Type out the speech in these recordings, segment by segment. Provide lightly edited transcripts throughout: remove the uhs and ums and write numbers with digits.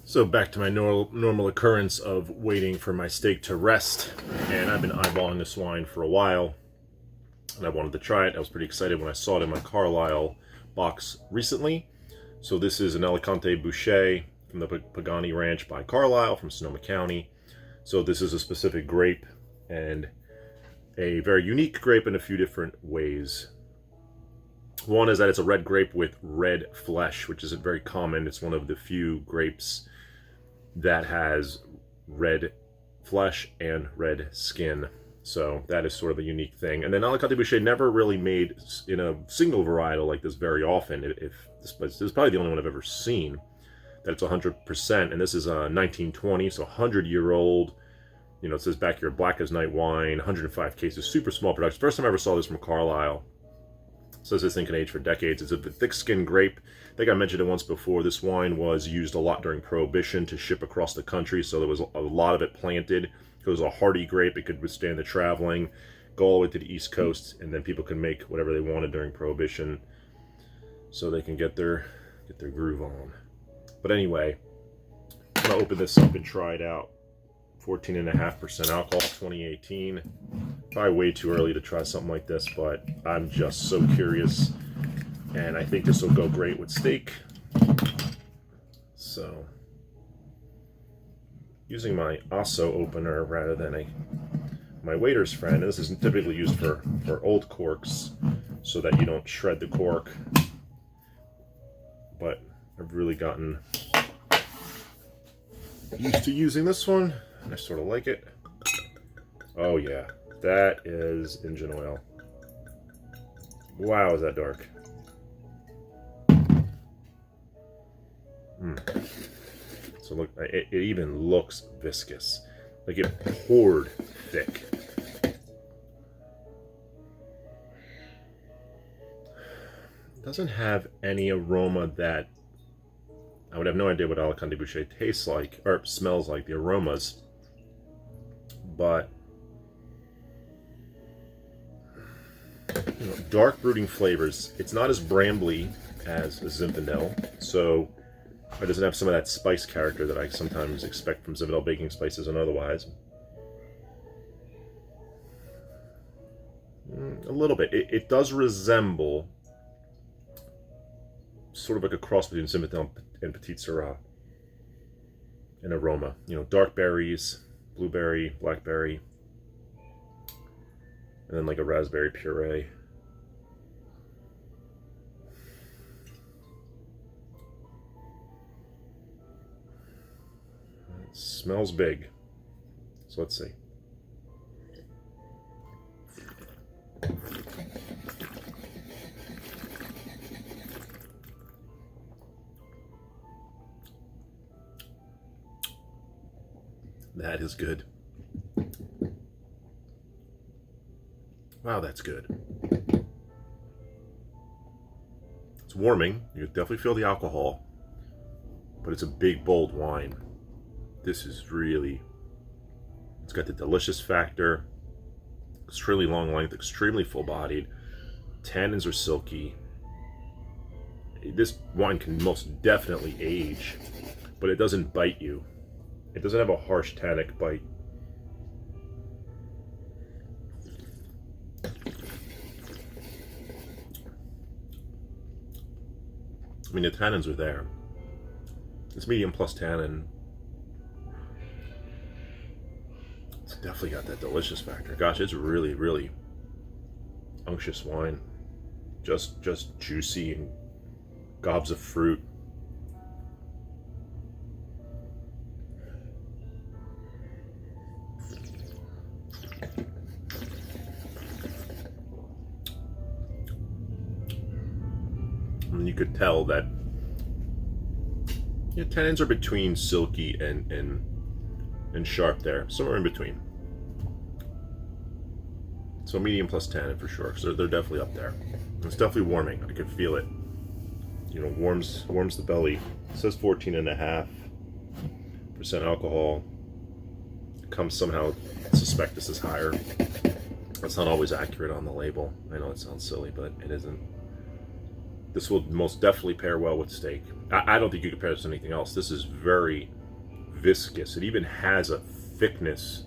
So back to my normal occurrence of waiting for my steak to rest, and I've been eyeballing this wine for a while, and I wanted to try it. I was pretty excited when I saw it in my Carlisle box recently. So this is an Alicante Bouschet from the Pagani Ranch by Carlisle from Sonoma County. So this is a specific grape, and a very unique grape in a few different ways. One is that it's a red grape with red flesh, which isn't very common. It's one of the few grapes that has red flesh and red skin. So that is sort of a unique thing. And then Alicante Bouschet never really made in a single varietal like this very often. This is probably the only one I've ever seen that it's 100%. And this is a 1920, so 100-year-old. You know, it says back here, black as night wine, 105 cases, super small production. First time I ever saw this from Carlisle. It says this thing can age for decades. It's a thick-skinned grape. I think I mentioned it once before. This wine was used a lot during Prohibition to ship across the country, so there was a lot of it planted. It was a hardy grape. It could withstand the traveling, go all the way to the East Coast, and then people can make whatever they wanted during Prohibition, so they can get their groove on. But anyway, I'm gonna open this up and try it out. 14.5% alcohol, 2018. Probably way too early to try something like this, but I'm just so curious, and I think this will go great with steak. So, using my Asso opener rather than my waiter's friend. And this is typically used for old corks, so that you don't shred the cork. But I've really gotten used to using this one. I sort of like it. Oh yeah, that is engine oil. Wow, is that dark. So look, it even looks viscous. Like it poured thick. It doesn't have any aroma that I would have no idea what Alicante Bouschet tastes like or smells like, the aromas. But you know, dark brooding flavors. It's not as brambly as Zinfandel, so it doesn't have some of that spice character that I sometimes expect from Zinfandel baking spices and otherwise. A little bit. It does resemble sort of like a cross between Zinfandel and Petite Sirah in aroma. You know, dark berries, blueberry, blackberry, and then like a raspberry puree. It smells big. So let's see. That is good. Wow, that's good. It's warming. You can definitely feel the alcohol, but it's a big, bold wine. This is really, it's got the delicious factor, extremely long length, extremely full-bodied. Tannins are silky. This wine can most definitely age, but it doesn't bite you. It doesn't have a harsh tannic bite. I mean, the tannins are there. It's medium plus tannin. It's definitely got that delicious factor. Gosh, it's really, really unctuous wine. Just juicy and gobs of fruit. And you could tell that tannins are between silky and sharp there, somewhere in between. So medium plus tannin for sure. So they're definitely up there. It's definitely warming. I can feel it. You know, warms the belly. It says 14.5% alcohol. Comes somehow, suspect this is higher. That's not always accurate on the label. I know it sounds silly, but it isn't. This will most definitely pair well with steak. I don't think you compare this to anything else. This is very viscous. It even has a thickness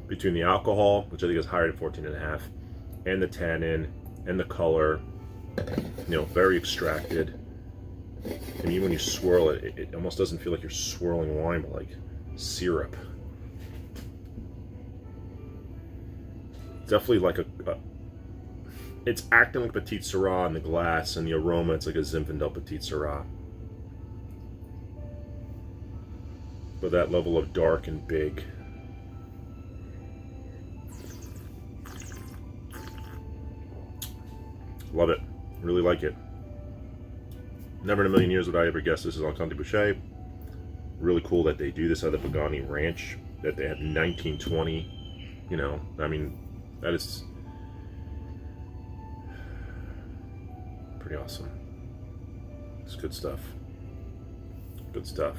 between the alcohol, which I think is higher than 14.5, and the tannin and the color. You know, very extracted. And even when you swirl it, it almost doesn't feel like you're swirling wine, but like syrup. Definitely like it's acting like Petite Syrah in the glass, and the aroma, it's like a Zinfandel Petite Syrah. But that level of dark and big. Love it. Really like it. Never in a million years would I ever guess this is Alicante Bouschet. Really cool that they do this at the Pagani Ranch, that they have 1920. You know, I mean, that is pretty awesome. It's good stuff. Good stuff.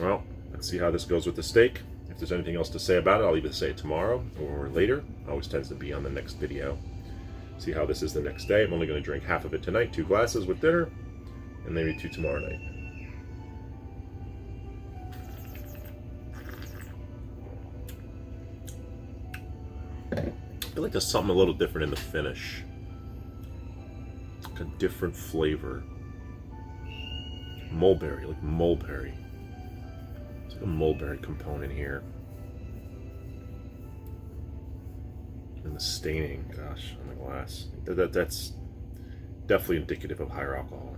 Well, let's see how this goes with the steak. If there's anything else to say about it, I'll either say it tomorrow or later. Always tends to be on the next video. See how this is the next day. I'm only going to drink half of it tonight, 2 glasses with dinner, and maybe 2 tomorrow night. I feel like there's something a little different in the finish. Like a different flavor. Mulberry, like mulberry. There's like a mulberry component here. And the staining, gosh, on the glass. That's definitely indicative of higher alcohol.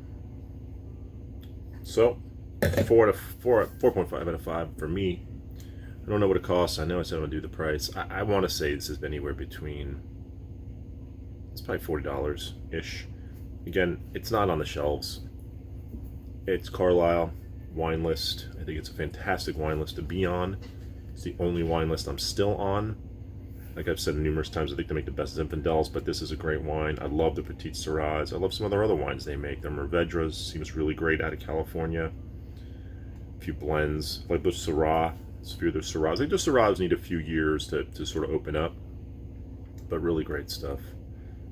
So, 4.5 out of 5 for me. I don't know what it costs. I know I said I'm gonna do the price. I want to say this is anywhere between, it's probably $40-ish. Again, it's not on the shelves. It's Carlisle wine list. I think it's a fantastic wine list to be on. It's the only wine list I'm still on. Like I've said numerous times, I think they make the best Zinfandels, but this is a great wine. I love the Petite Syrahs. I love some of their other wines they make. Their Mourvedras seems really great out of California. A few blends, like the Syrah. A few of their Syrahs. I think the Syrahs need a few years to sort of open up, but really great stuff.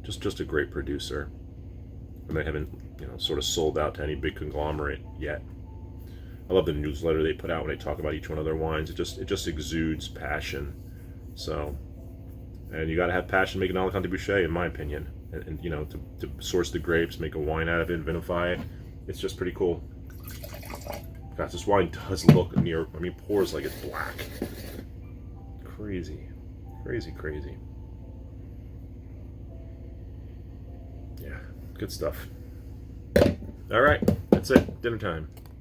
Just a great producer. And they haven't, you know, sort of sold out to any big conglomerate yet. I love the newsletter they put out when they talk about each one of their wines. It just exudes passion. So, and you got to have passion making Alicante Bouschet, in my opinion. And you know, to source the grapes, make a wine out of it, vinify it. It's just pretty cool. Gosh, this wine does look near, I mean, pours like it's black. Crazy. Crazy, crazy. Yeah, good stuff. All right, that's it. Dinner time.